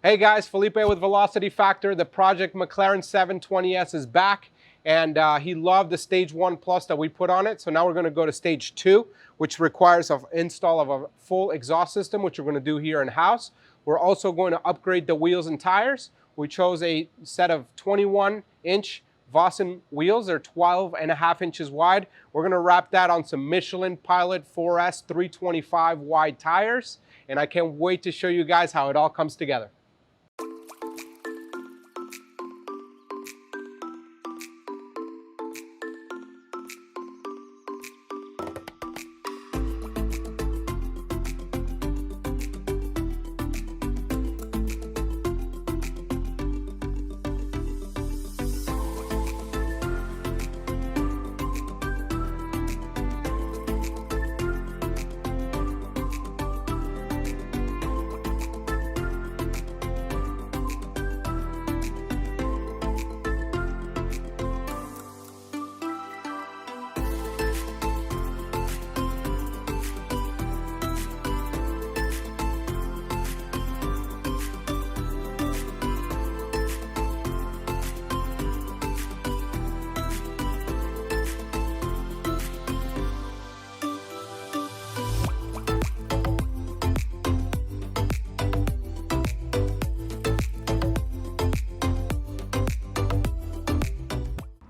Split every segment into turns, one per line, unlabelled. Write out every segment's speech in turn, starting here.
Hey guys, Felipe with Velocity Factor. The Project McLaren 720S is back, and he loved the Stage 1 Plus that we put on it. So now we're going to go to Stage 2, which requires an install of a full exhaust system, which we're going to do here in-house. We're also going to upgrade the wheels and tires. We chose a set of 21-inch Vossen wheels. They're 12.5 inches wide. We're going to wrap that on some Michelin Pilot 4S 325 wide tires, and I can't wait to show you guys how it all comes together.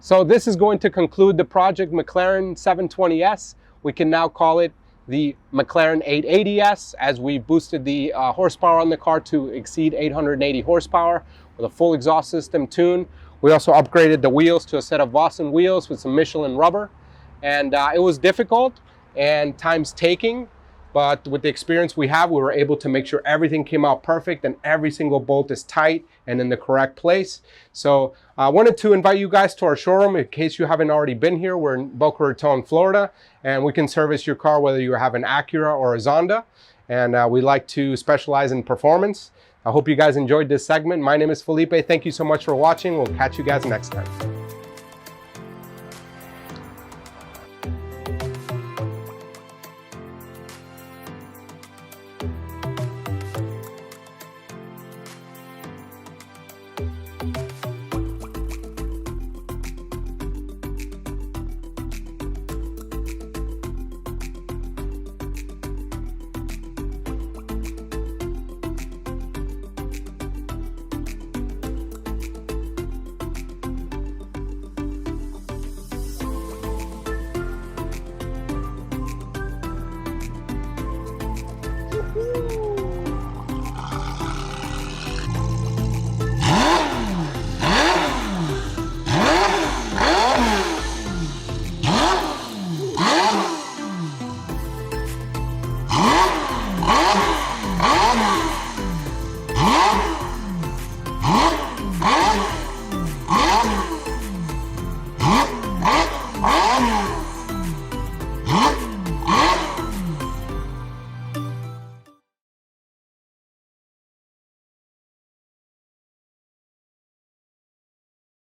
So this is going to conclude the Project McLaren 720S. We can now call it the McLaren 880S, as we boosted the horsepower on the car to exceed 880 horsepower with a full exhaust system tune. We also upgraded the wheels to a set of Vossen wheels with some Michelin rubber. And it was difficult and times taking, but with the experience we have, we were able to make sure everything came out perfect and every single bolt is tight and in the correct place. So I wanted to invite you guys to our showroom in case you haven't already been here. We're in Boca Raton, Florida, and we can service your car whether you have an Acura or a Zonda. And we like to specialize in performance. I hope you guys enjoyed this segment. My name is Felipe. Thank you so much for watching. We'll catch you guys next time.